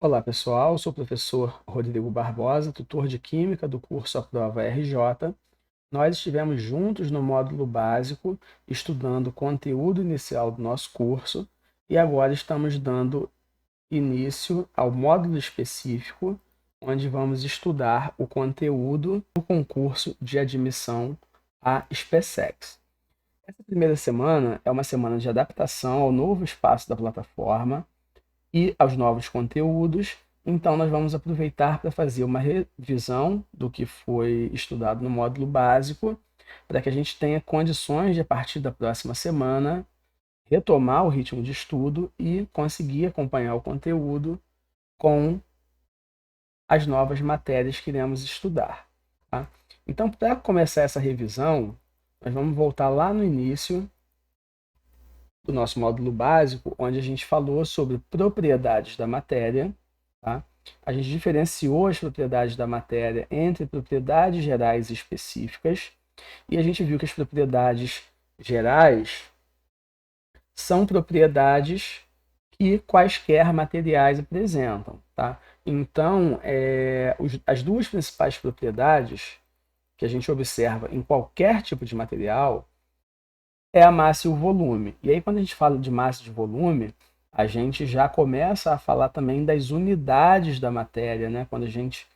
Olá pessoal, sou o professor Rodrigo Barbosa, tutor de Química do curso Aprova RJ. Nós estivemos juntos no módulo básico, estudando o conteúdo inicial do nosso curso e agora estamos dando início ao módulo específico, onde vamos estudar o conteúdo do concurso de admissão à SpaceX. Essa primeira semana é uma semana de adaptação ao novo espaço da plataforma e aos novos conteúdos. Então, nós vamos aproveitar para fazer uma revisão do que foi estudado no módulo básico, para que a gente tenha condições de, a partir da próxima semana, retomar o ritmo de estudo e conseguir acompanhar o conteúdo com as novas matérias que iremos estudar. Tá? Então, para começar essa revisão, nós vamos voltar lá no início do nosso módulo básico, onde a gente falou sobre propriedades da matéria. Tá? A gente diferenciou as propriedades da matéria entre propriedades gerais e específicas, e a gente viu que as propriedades gerais são propriedades que quaisquer materiais apresentam. Tá? Então, as duas principais propriedades que a gente observa em qualquer tipo de material é a massa e o volume. E aí, quando a gente fala de massa e de volume, a gente já começa a falar também das unidades da matéria, né? Quando a gente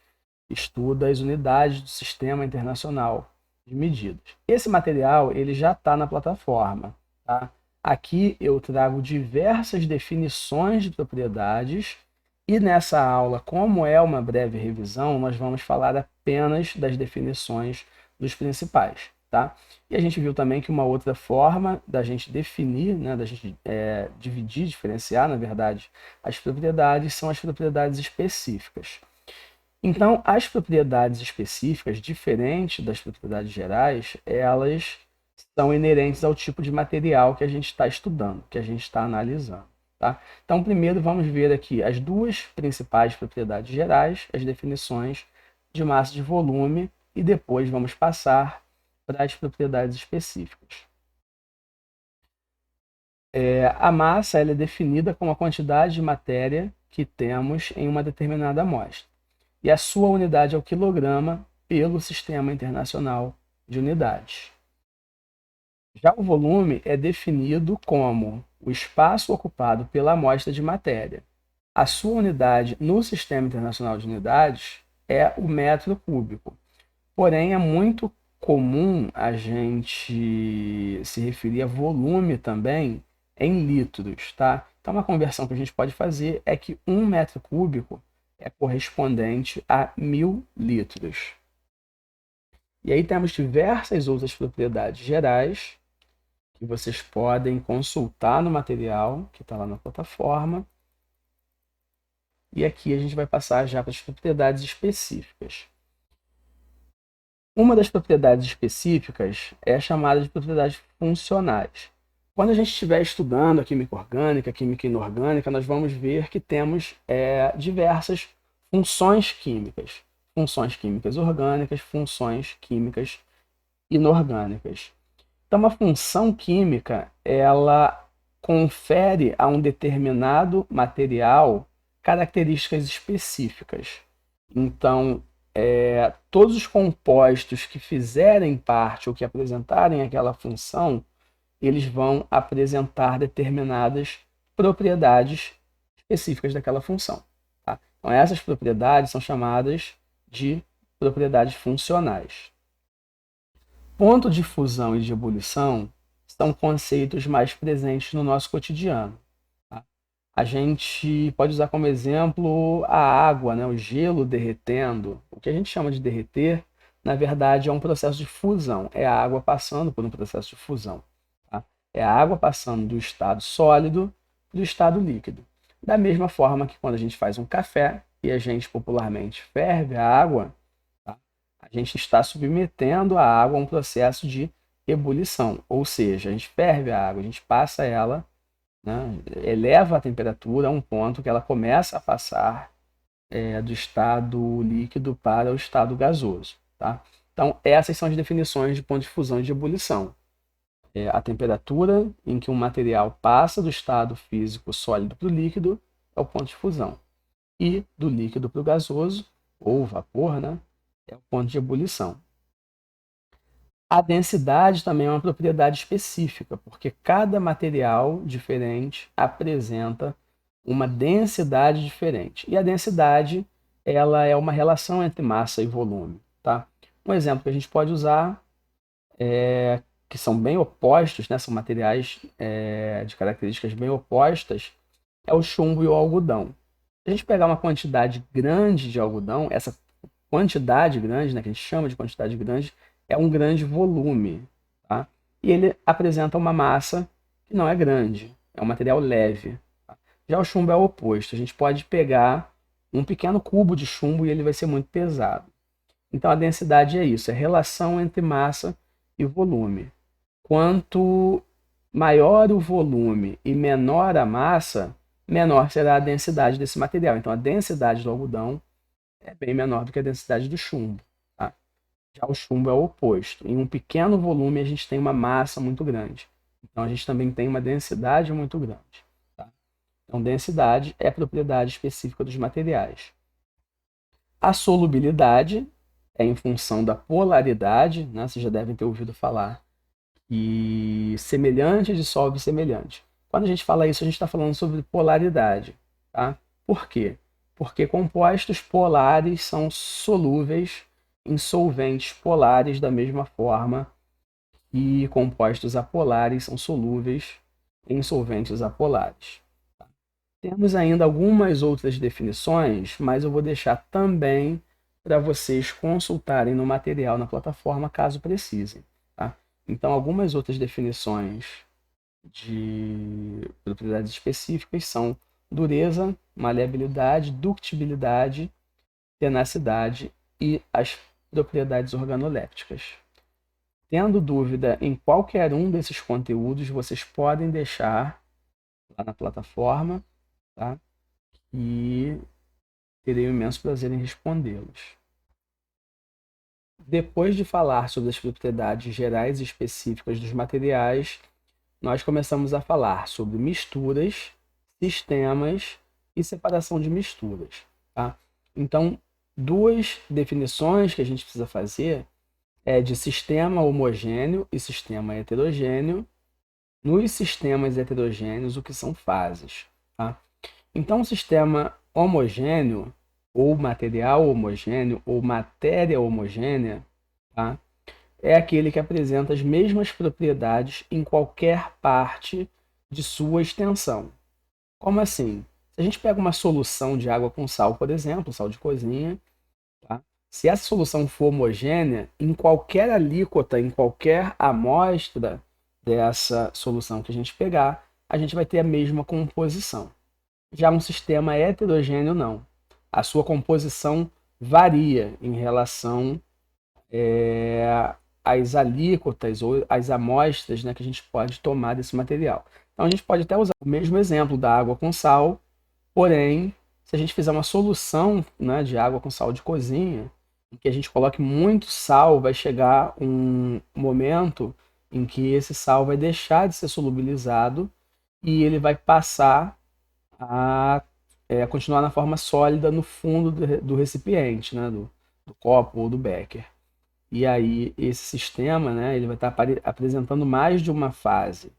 estuda as unidades do Sistema Internacional de Medidas. Esse material ele já está na plataforma. Tá? Aqui eu trago diversas definições de propriedades e nessa aula, como é uma breve revisão, nós vamos falar apenas das definições dos principais. Tá? E a gente viu também que uma outra forma da gente definir, né, da gente dividir, diferenciar, na verdade, as propriedades são as propriedades específicas. Então, as propriedades específicas, diferentes das propriedades gerais, elas são inerentes ao tipo de material que a gente está estudando, que a gente está analisando. Tá? Então, primeiro vamos ver aqui as duas principais propriedades gerais, as definições de massa e de volume, e depois vamos passar para as propriedades específicas. A massa ela é definida como a quantidade de matéria que temos em uma determinada amostra. E a sua unidade é o quilograma pelo Sistema Internacional de Unidades. Já o volume é definido como o espaço ocupado pela amostra de matéria. A sua unidade no Sistema Internacional de Unidades é o metro cúbico. Porém, é muito comum a gente se referir a volume também em litros, tá? Então, uma conversão que a gente pode fazer é que 1 metro cúbico é correspondente a 1000 litros. E aí temos diversas outras propriedades gerais que vocês podem consultar no material que está lá na plataforma. E aqui a gente vai passar já para as propriedades específicas. Uma das propriedades específicas é chamada de propriedades funcionais. Quando a gente estiver estudando a química orgânica, a química inorgânica, nós vamos ver que temos diversas funções químicas orgânicas, funções químicas inorgânicas. Então, uma função química, ela confere a um determinado material características específicas. Então, todos os compostos que fizerem parte ou que apresentarem aquela função, eles vão apresentar determinadas propriedades específicas daquela função. Tá? Então, essas propriedades são chamadas de propriedades funcionais. Ponto de fusão e de ebulição são conceitos mais presentes no nosso cotidiano. Tá? A gente pode usar como exemplo a água, né? O gelo derretendo. O que a gente chama de derreter, na verdade, é um processo de fusão. É a água passando por um processo de fusão. Tá? É a água passando do estado sólido para o estado líquido. Da mesma forma que quando a gente faz um café e a gente popularmente ferve a água, tá? A gente está submetendo a água a um processo de ebulição. Ou seja, a gente ferve a água, a gente passa ela, né, eleva a temperatura a um ponto que ela começa a passar do estado líquido para o estado gasoso. Tá? Então, essas são as definições de ponto de fusão e de ebulição. A temperatura em que um material passa do estado físico sólido para o líquido é o ponto de fusão. e do líquido para o gasoso, ou vapor, né, é o ponto de ebulição. A densidade também é uma propriedade específica, porque cada material diferente apresenta uma densidade diferente. E a densidade, ela é uma relação entre massa e volume, tá? Um exemplo que a gente pode usar, que são bem opostos, né? São materiais de características bem opostas, é o chumbo e o algodão. Se a gente pegar uma quantidade grande de algodão, essa quantidade grande, né, que a gente chama de quantidade grande, é um grande volume, tá? E ele apresenta uma massa que não é grande, é um material leve. Tá? Já o chumbo é o oposto, a gente pode pegar um pequeno cubo de chumbo e ele vai ser muito pesado. Então a densidade é isso, é a relação entre massa e volume. Quanto maior o volume e menor a massa, menor será a densidade desse material. Então a densidade do algodão é bem menor do que a densidade do chumbo. Tá? Já o chumbo é o oposto. Em um pequeno volume, a gente tem uma massa muito grande. Então, a gente também tem uma densidade muito grande. Tá? Então, densidade é propriedade específica dos materiais. A solubilidade é em função da polaridade, né? Vocês já devem ter ouvido falar, e semelhante dissolve semelhante. Quando a gente fala isso, a gente está falando sobre polaridade. Tá? Por quê? Porque compostos polares são solúveis em solventes polares da mesma forma que compostos apolares são solúveis em solventes apolares. Temos ainda algumas outras definições, mas eu vou deixar também para vocês consultarem no material na plataforma, caso precisem. Tá? Então, algumas outras definições de propriedades específicas são dureza, maleabilidade, ductibilidade, tenacidade e as propriedades organolépticas. Tendo dúvida em qualquer um desses conteúdos, vocês podem deixar lá na plataforma, tá? E terei um imenso prazer em respondê-los. Depois de falar sobre as propriedades gerais e específicas dos materiais, nós começamos a falar sobre misturas, sistemas e separação de misturas. Tá? Então, duas definições que a gente precisa fazer é de sistema homogêneo e sistema heterogêneo. Nos sistemas heterogêneos, o que são fases. Tá? Então, o sistema homogêneo, ou material homogêneo, ou matéria homogênea, tá? É aquele que apresenta as mesmas propriedades em qualquer parte de sua extensão. Como assim? Se a gente pega uma solução de água com sal, por exemplo, sal de cozinha, tá? Se essa solução for homogênea, em qualquer alíquota, em qualquer amostra dessa solução que a gente pegar, a gente vai ter a mesma composição. Já um sistema heterogêneo, não. A sua composição varia em relação às alíquotas ou às amostras, né, que a gente pode tomar desse material. Então a gente pode até usar o mesmo exemplo da água com sal, porém, se a gente fizer uma solução, né, de água com sal de cozinha, em que a gente coloque muito sal, vai chegar um momento em que esse sal vai deixar de ser solubilizado e ele vai passar a continuar na forma sólida no fundo do recipiente, né, do copo ou do becker. E aí esse sistema, né, ele vai estar apresentando mais de uma fase.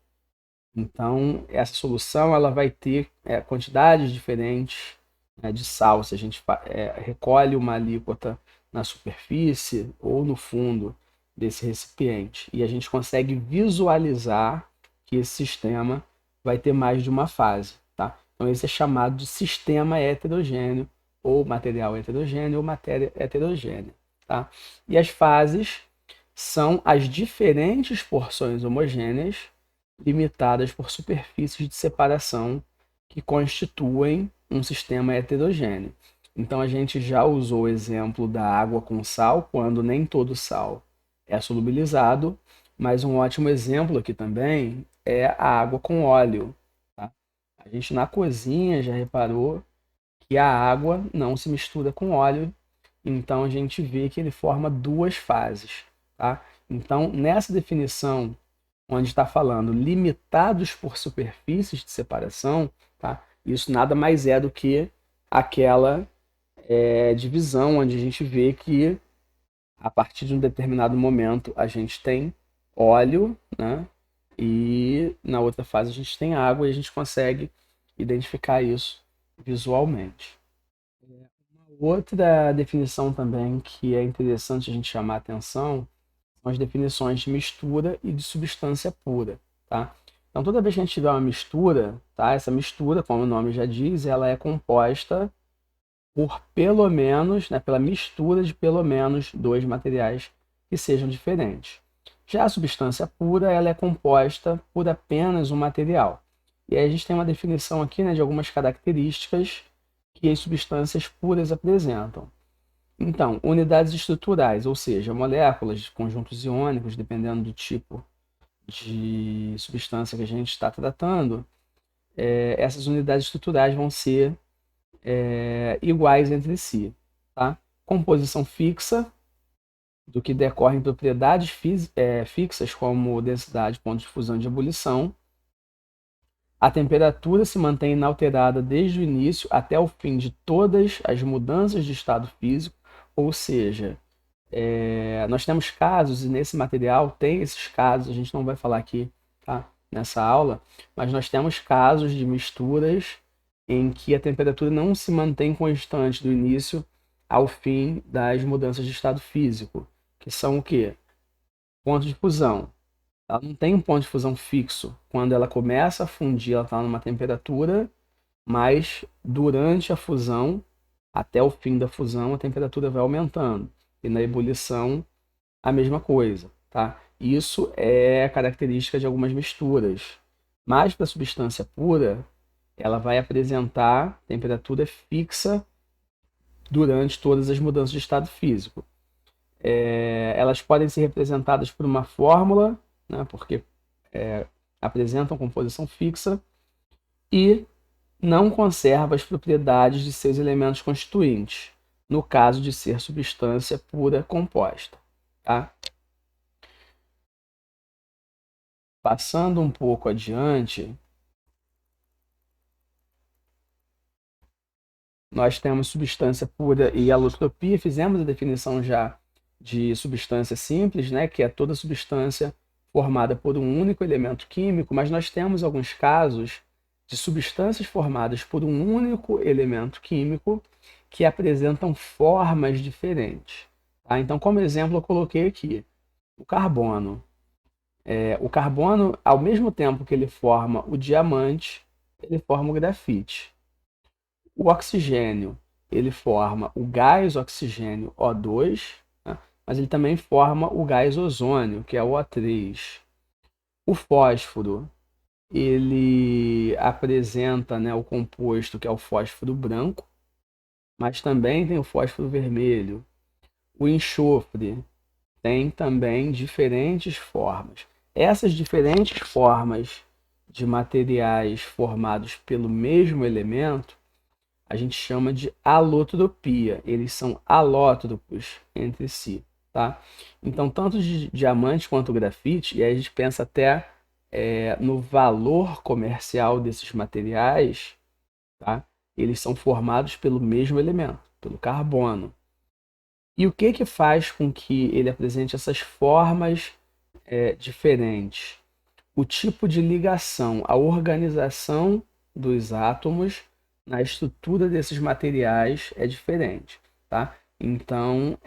Então essa solução ela vai ter quantidades diferentes, né, de sal. Se a gente recolhe uma alíquota na superfície ou no fundo desse recipiente e a gente consegue visualizar que esse sistema vai ter mais de uma fase. Tá? Então esse é chamado de sistema heterogêneo, ou material heterogêneo, ou matéria heterogênea. Tá? E as fases são as diferentes porções homogêneas limitadas por superfícies de separação que constituem um sistema heterogêneo. Então a gente já usou o exemplo da água com sal, quando nem todo sal é solubilizado, mas um ótimo exemplo aqui também é a água com óleo. Tá? A gente na cozinha já reparou que a água não se mistura com óleo, então a gente vê que ele forma duas fases. Tá? Então, nessa definição, onde está falando limitados por superfícies de separação, tá? Isso nada mais é do que aquela divisão onde a gente vê que a partir de um determinado momento a gente tem óleo, né? E na outra fase a gente tem água e a gente consegue identificar isso visualmente. Outra definição também que é interessante a gente chamar a atenção são as definições de mistura e de substância pura, tá? Então, toda vez que a gente tiver uma mistura, tá? Essa mistura, como o nome já diz, ela é composta por pelo menos, né, pela mistura de pelo menos dois materiais que sejam diferentes. Já a substância pura, ela é composta por apenas um material. E aí a gente tem uma definição aqui, né, de algumas características que as substâncias puras apresentam. Então, unidades estruturais, ou seja, moléculas, conjuntos iônicos, dependendo do tipo de substância que a gente está tratando, essas unidades estruturais vão ser iguais entre si. Tá? Composição fixa, do que decorrem propriedades fixas, como densidade, ponto de fusão e de ebulição. A temperatura se mantém inalterada desde o início até o fim de todas as mudanças de estado físico, ou seja, nós temos casos, e nesse material tem esses casos, a gente não vai falar aqui, tá, nessa aula, mas nós temos casos de misturas em que a temperatura não se mantém constante do início ao fim das mudanças de estado físico, que são o quê? Ponto de fusão. Ela não tem um ponto de fusão fixo. Quando ela começa a fundir, ela está numa temperatura, mas durante a fusão, até o fim da fusão, a temperatura vai aumentando. E na ebulição, a mesma coisa, tá? Isso é característica de algumas misturas. Mas para a substância pura, ela vai apresentar temperatura fixa durante todas as mudanças de estado físico. Elas podem ser representadas por uma fórmula, né, porque apresentam composição fixa, e não conserva as propriedades de seus elementos constituintes, no caso de ser substância pura composta. Tá? Passando um pouco adiante, nós temos substância pura e alotropia. Fizemos a definição já de substância simples, né, que é toda substância formada por um único elemento químico, mas nós temos alguns casos de substâncias formadas por um único elemento químico que apresentam formas diferentes. Tá? Então, como exemplo, eu coloquei aqui o carbono. O carbono, ao mesmo tempo que ele forma o diamante, ele forma o grafite. O oxigênio, ele forma o gás oxigênio O2, né? Mas ele também forma o gás ozônio, que é o O3. O fósforo, ele apresenta, né, o composto que é o fósforo branco, mas também tem o fósforo vermelho. O enxofre tem também diferentes formas. Essas diferentes formas de materiais formados pelo mesmo elemento a gente chama de alotropia. Eles são alótropos entre si, tá? Então, tanto de diamante quanto grafite, e aí a gente pensa até no valor comercial desses materiais, tá? Eles são formados pelo mesmo elemento, pelo carbono. E o que que faz com que ele apresente essas formas diferentes? O tipo de ligação, a organização dos átomos na estrutura desses materiais é diferente, tá? Então,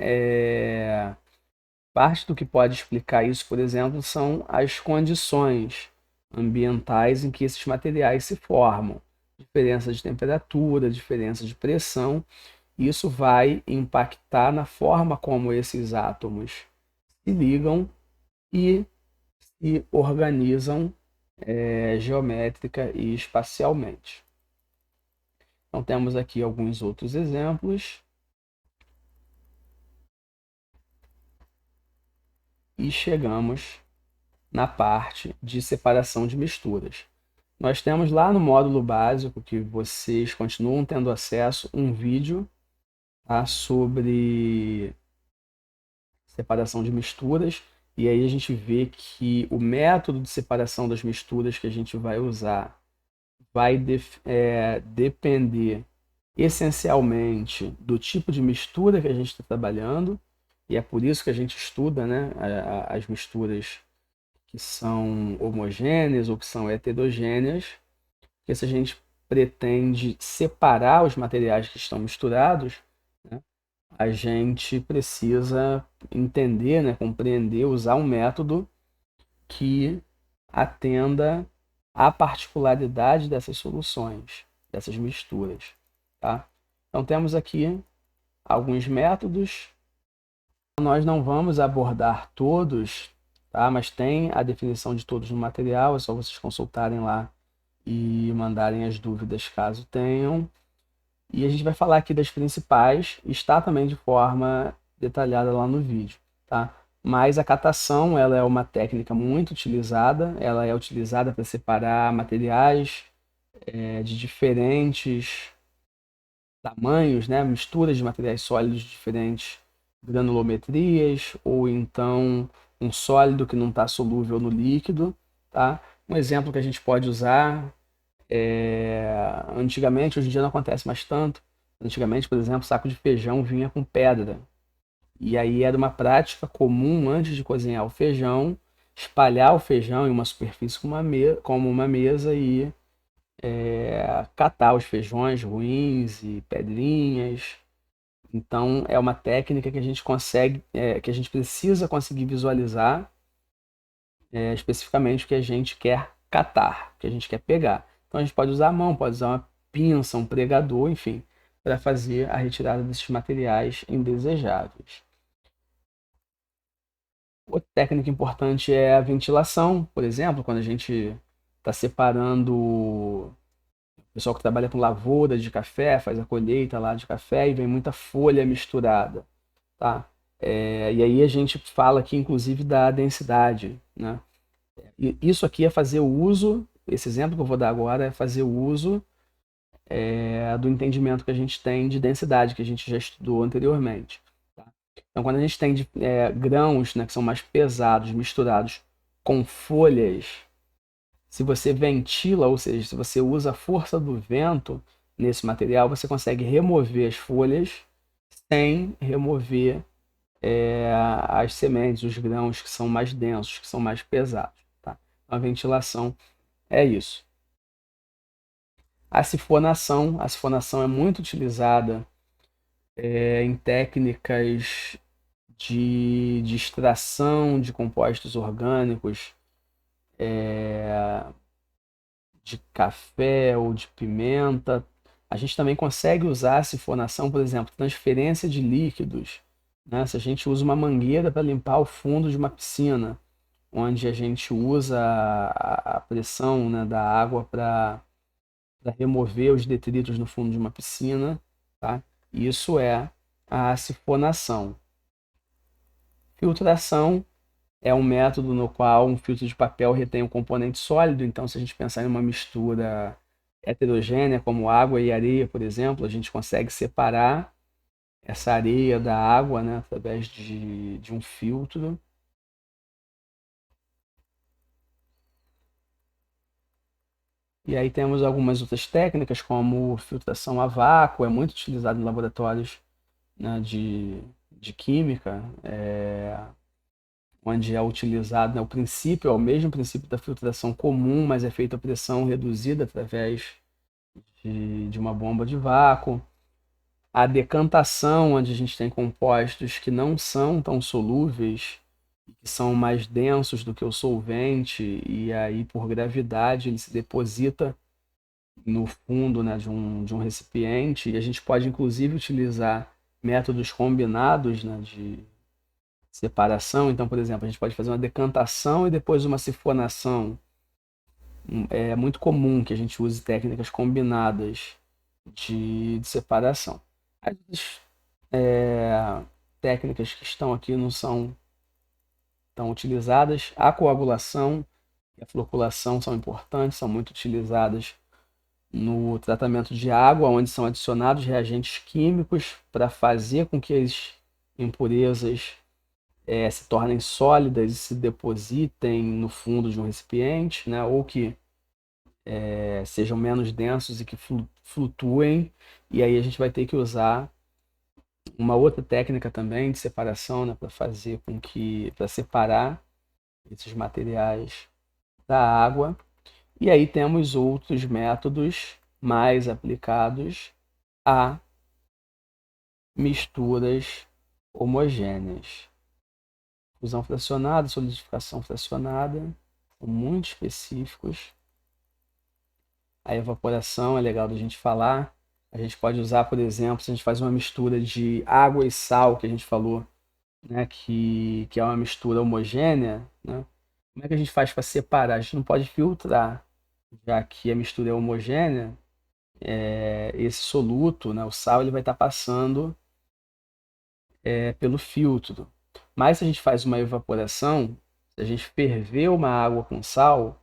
parte do que pode explicar isso, por exemplo, são as condições ambientais em que esses materiais se formam. Diferença de temperatura, diferença de pressão. Isso vai impactar na forma como esses átomos se ligam e se organizam geométrica e espacialmente. Então, temos aqui alguns outros exemplos. E chegamos na parte de separação de misturas. Nós temos lá no módulo básico, que vocês continuam tendo acesso, um vídeo, tá, sobre separação de misturas. E aí a gente vê que o método de separação das misturas que a gente vai usar vai depender essencialmente do tipo de mistura que a gente está trabalhando, e é por isso que a gente estuda, né, as misturas que são homogêneas ou que são heterogêneas, porque se a gente pretende separar os materiais que estão misturados, né, a gente precisa entender, né, compreender, usar um método que atenda à particularidade dessas soluções, dessas misturas, tá? Então temos aqui alguns métodos. Nós não vamos abordar todos, tá? Mas tem a definição de todos no material, é só vocês consultarem lá e mandarem as dúvidas caso tenham. E a gente vai falar aqui das principais, está também de forma detalhada lá no vídeo, tá? Mas a catação, ela é uma técnica muito utilizada, ela é utilizada para separar materiais de diferentes tamanhos, né? Misturas de materiais sólidos de diferentes granulometrias, ou então um sólido que não está solúvel no líquido, tá? Um exemplo que a gente pode usar antigamente, hoje em dia não acontece mais tanto. Antigamente, por exemplo, saco de feijão vinha com pedra. E aí era uma prática comum, antes de cozinhar o feijão, espalhar o feijão em uma superfície como uma mesa e catar os feijões ruins e pedrinhas. Então é uma técnica que a gente consegue, que a gente precisa conseguir visualizar especificamente o que a gente quer catar, o que a gente quer pegar. Então a gente pode usar a mão, pode usar uma pinça, um pregador, enfim, para fazer a retirada desses materiais indesejáveis. Outra técnica importante é a ventilação, por exemplo, quando a gente está separando o pessoal que trabalha com lavoura de café, faz a colheita lá de café e vem muita folha misturada, tá? E aí a gente fala aqui, inclusive, da densidade, né? E isso aqui é fazer o uso, esse exemplo que eu vou dar agora é fazer o uso do entendimento que a gente tem de densidade, que a gente já estudou anteriormente. Tá? Então, quando a gente tem grãos, né, que são mais pesados, misturados com folhas, se você ventila, ou seja, se você usa a força do vento nesse material, você consegue remover as folhas sem remover as sementes, os grãos que são mais densos, que são mais pesados. Tá? Então, a ventilação é isso. A sifonação é muito utilizada em técnicas de extração de compostos orgânicos, de café ou de pimenta. A gente também consegue usar a sifonação, por exemplo, transferência de líquidos, né? Se a gente usa uma mangueira para limpar o fundo de uma piscina, onde a gente usa a pressão, né, da água para remover os detritos no fundo de uma piscina, tá? Isso é a sifonação. Filtração é um método no qual um filtro de papel retém um componente sólido. Então, se a gente pensar em uma mistura heterogênea, como água e areia, por exemplo, a gente consegue separar essa areia da água, né, através de um filtro. E aí temos algumas outras técnicas, como filtração a vácuo, é muito utilizado em laboratórios, né, de química, onde é utilizado, né, o princípio, é o mesmo princípio da filtração comum, mas é feita a pressão reduzida através de uma bomba de vácuo. A decantação, onde a gente tem compostos que não são tão solúveis, que são mais densos do que o solvente, e aí por gravidade ele se deposita no fundo, né, de um recipiente, e a gente pode inclusive utilizar métodos combinados, né, de separação. Então, por exemplo, a gente pode fazer uma decantação e depois uma sifonação. É muito comum que a gente use técnicas combinadas de separação. As outras técnicas que estão aqui não são tão utilizadas. A coagulação e a floculação são importantes, são muito utilizadas no tratamento de água, onde são adicionados reagentes químicos para fazer com que as impurezas se tornem sólidas e se depositem no fundo de um recipiente, né? Ou que sejam menos densos e que flutuem, e aí a gente vai ter que usar uma outra técnica também de separação, né, para separar esses materiais da água. E aí temos outros métodos mais aplicados a misturas homogêneas. Fusão fracionada, solidificação fracionada, são muito específicos. A evaporação é legal da gente falar. A gente pode usar, por exemplo, se a gente faz uma mistura de água e sal, que a gente falou, né, que é uma mistura homogênea, né? Como é que a gente faz para separar? A gente não pode filtrar, já que a mistura é homogênea, esse soluto, né, o sal, ele vai estar passando pelo filtro. Mas se a gente faz uma evaporação, se a gente ferver uma água com sal,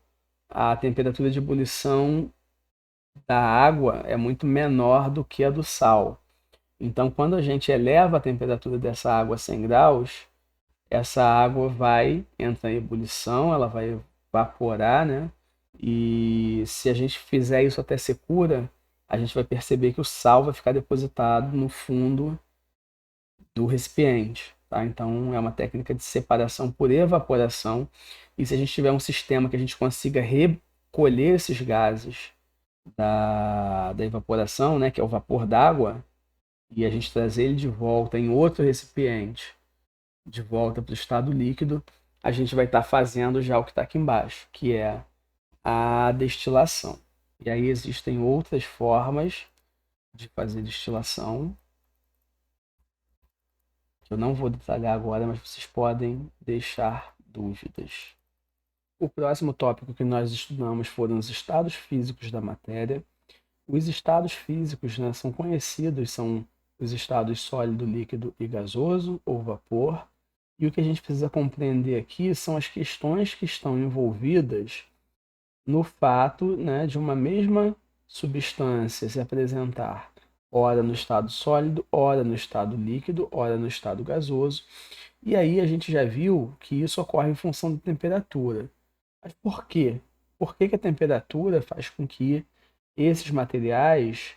a temperatura de ebulição da água é muito menor do que a do sal. Então, quando a gente eleva a temperatura dessa água a 100 graus, essa água vai entrar em ebulição, ela vai evaporar, né? E se a gente fizer isso até secura, a gente vai perceber que o sal vai ficar depositado no fundo do recipiente, tá? Então, é uma técnica de separação por evaporação. E se a gente tiver um sistema que a gente consiga recolher esses gases da evaporação, né, que é o vapor d'água, e a gente trazer ele de volta em outro recipiente, de volta para o estado líquido, a gente vai estar fazendo já o que está aqui embaixo, que é a destilação. E aí existem outras formas de fazer destilação, que eu não vou detalhar agora, mas vocês podem deixar dúvidas. O próximo tópico que nós estudamos foram os estados físicos da matéria. Os estados físicos, né, são conhecidos, são os estados sólido, líquido e gasoso, ou vapor. E o que a gente precisa compreender aqui são as questões que estão envolvidas no fato, né, de uma mesma substância se apresentar ora no estado sólido, ora no estado líquido, ora no estado gasoso. E aí a gente já viu que isso ocorre em função da temperatura. Mas por quê? Por que que a temperatura faz com que esses materiais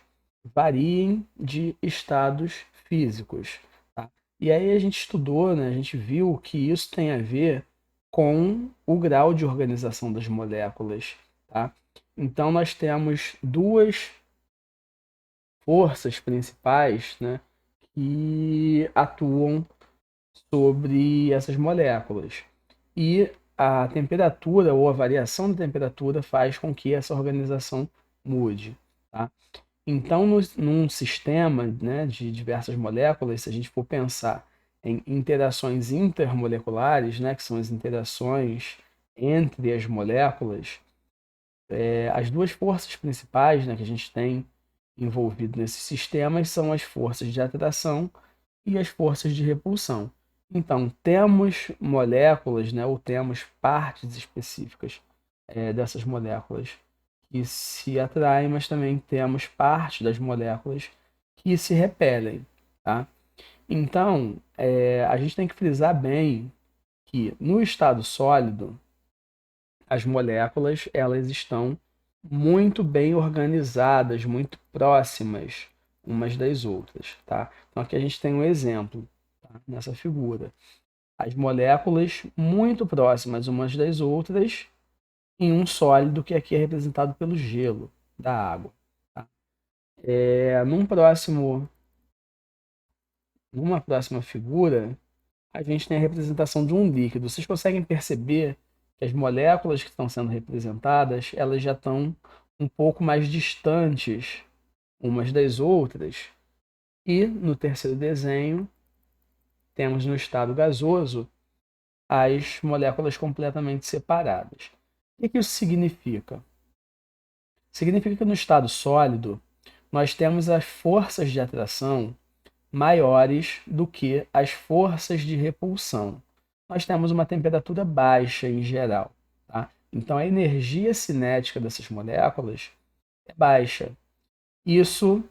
variem de estados físicos? Tá? E aí a gente estudou, né, a gente viu que isso tem a ver com o grau de organização das moléculas. Tá? Então nós temos duas forças principais, né, que atuam sobre essas moléculas. E a temperatura ou a variação da temperatura faz com que essa organização mude. Tá? Então, num sistema, né, de diversas moléculas, se a gente for pensar em interações intermoleculares, né, que são as interações entre as moléculas, as duas forças principais, né, que a gente tem envolvido nesses sistemas são as forças de atração e as forças de repulsão. Então, temos moléculas, né, ou temos partes específicas dessas moléculas que se atraem, mas também temos partes das moléculas que se repelem. Tá? Então, a gente tem que frisar bem que no estado sólido, as moléculas elas estão muito bem organizadas, muito próximas umas das outras. Tá? Então, aqui a gente tem um exemplo, tá, nessa figura. As moléculas muito próximas umas das outras em um sólido que aqui é representado pelo gelo da água. Tá? Numa próxima figura, a gente tem a representação de um líquido. Vocês conseguem perceber que as moléculas que estão sendo representadas, elas já estão um pouco mais distantes umas das outras. E no terceiro desenho, temos no estado gasoso as moléculas completamente separadas. O que isso significa? Significa que no estado sólido, nós temos as forças de atração maiores do que as forças de repulsão. Nós temos uma temperatura baixa em geral. Tá? Então, a energia cinética dessas moléculas é baixa. Isso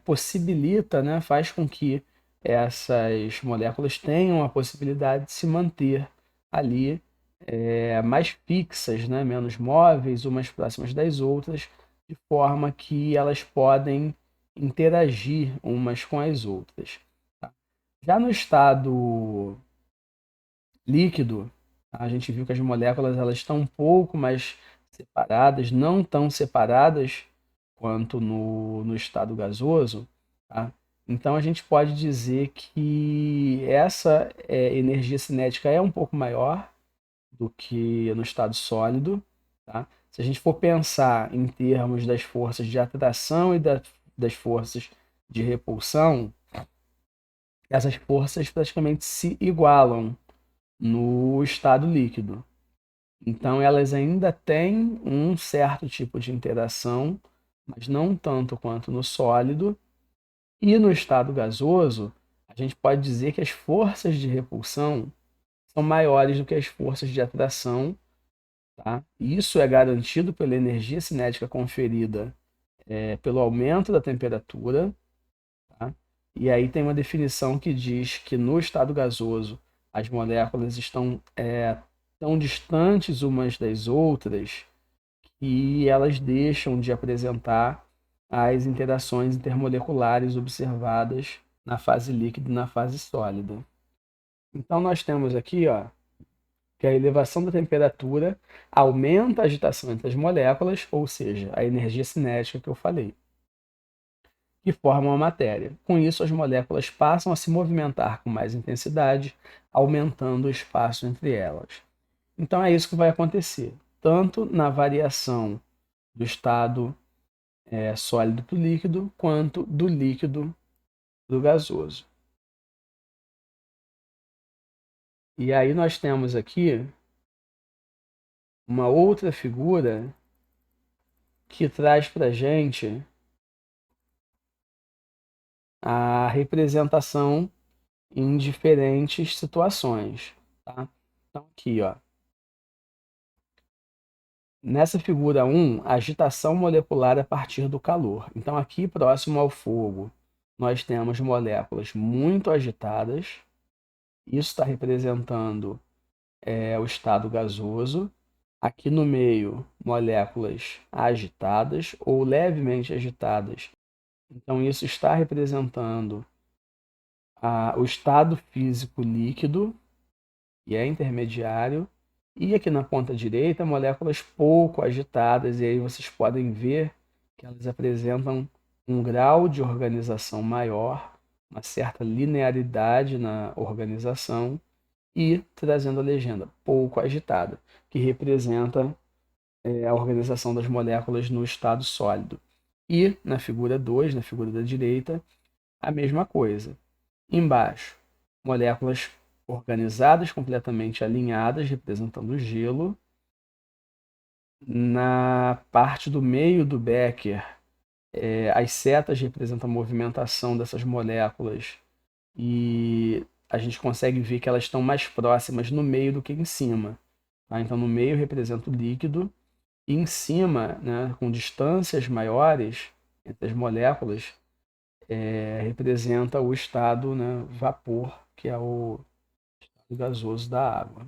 possibilita, né, faz com que essas moléculas tenham a possibilidade de se manter ali mais fixas, né? Menos móveis, umas próximas das outras, de forma que elas podem interagir umas com as outras. Tá? Já no estado líquido, a gente viu que as moléculas elas estão um pouco mais separadas, não tão separadas quanto no estado gasoso. Tá? Então a gente pode dizer que essa energia cinética é um pouco maior do que no estado sólido. Tá? Se a gente for pensar em termos das forças de atração e das forças de repulsão, essas forças praticamente se igualam no estado líquido. Então, elas ainda têm um certo tipo de interação, mas não tanto quanto no sólido. E no estado gasoso, a gente pode dizer que as forças de repulsão são maiores do que as forças de atração. Tá? Isso é garantido pela energia cinética conferida pelo aumento da temperatura. Tá? E aí tem uma definição que diz que no estado gasoso as moléculas estão tão distantes umas das outras e elas deixam de apresentar as interações intermoleculares observadas na fase líquida e na fase sólida. Então nós temos aqui, ó, que a elevação da temperatura aumenta a agitação entre as moléculas, ou seja, a energia cinética que eu falei, que formam a matéria. Com isso, as moléculas passam a se movimentar com mais intensidade, aumentando o espaço entre elas. Então é isso que vai acontecer, tanto na variação do estado sólido para o líquido, quanto do líquido para o gasoso. E aí nós temos aqui uma outra figura que traz para a gente a representação em diferentes situações. Tá? Então aqui, ó, nessa figura 1, agitação molecular a partir do calor. Então aqui próximo ao fogo, nós temos moléculas muito agitadas. Isso está representando o estado gasoso. Aqui no meio, moléculas agitadas ou levemente agitadas. Então, isso está representando o estado físico líquido, que é intermediário. E aqui na ponta direita, moléculas pouco agitadas. E aí vocês podem ver que elas apresentam um grau de organização maior, uma certa linearidade na organização. E trazendo a legenda pouco agitada, que representa a organização das moléculas no estado sólido. E na figura 2, na figura da direita, a mesma coisa. Embaixo, moléculas organizadas, completamente alinhadas, representando o gelo. Na parte do meio do Becker, as setas representam a movimentação dessas moléculas e a gente consegue ver que elas estão mais próximas no meio do que em cima. Tá? Então, no meio representa o líquido e em cima, né, com distâncias maiores entre as moléculas, representa o estado, né, vapor, que é o estado gasoso da água.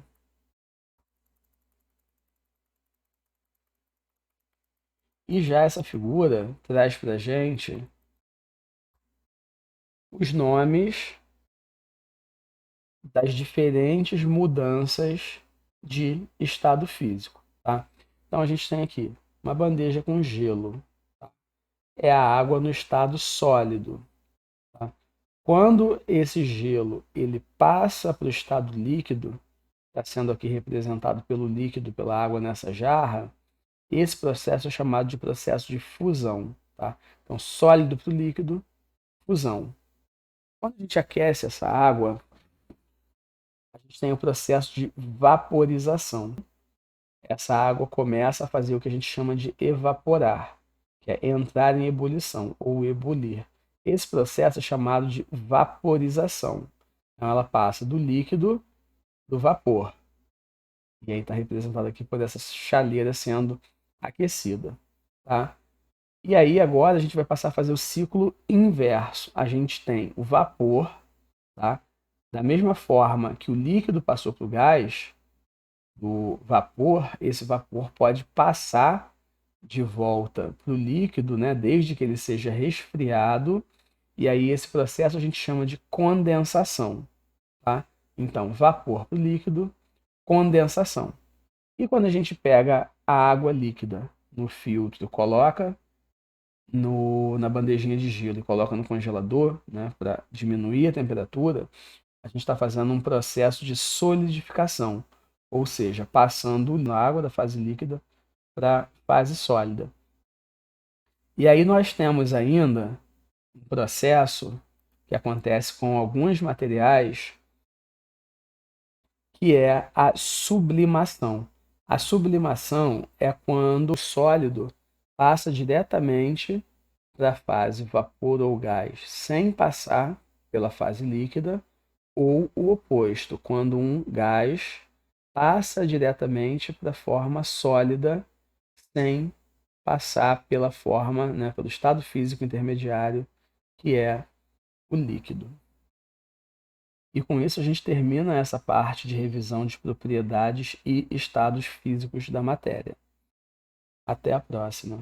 E já essa figura traz para a gente os nomes das diferentes mudanças de estado físico. Tá? Então a gente tem aqui uma bandeja com gelo. Tá? É a água no estado sólido. Tá? Quando esse gelo ele passa para o estado líquido, está sendo aqui representado pelo líquido, pela água nessa jarra, esse processo é chamado de processo de fusão. Tá? Então, sólido para o líquido, fusão. Quando a gente aquece essa água, a gente tem o processo de vaporização. Essa água começa a fazer o que a gente chama de evaporar, que é entrar em ebulição ou ebulir. Esse processo é chamado de vaporização. Então, ela passa do líquido do vapor. E aí está representado aqui por essa chaleira sendo aquecida. Tá? E aí agora a gente vai passar a fazer o ciclo inverso. A gente tem o vapor, tá? Da mesma forma que o líquido passou para o gás, do vapor, esse vapor pode passar de volta para o líquido, né, desde que ele seja resfriado, e aí esse processo a gente chama de condensação, tá? Então, vapor para o líquido, condensação. E quando a gente pega a água líquida no filtro, coloca na bandejinha de gelo e coloca no congelador, né, para diminuir a temperatura, a gente está fazendo um processo de solidificação, ou seja, passando a água da fase líquida para a fase sólida. E aí nós temos ainda um processo que acontece com alguns materiais, que é a sublimação. A sublimação é quando o sólido passa diretamente para a fase vapor ou gás, sem passar pela fase líquida, ou o oposto, quando um gás passa diretamente para a forma sólida, sem passar pela forma, né, pelo estado físico intermediário, que é o líquido. E com isso a gente termina essa parte de revisão de propriedades e estados físicos da matéria. Até a próxima.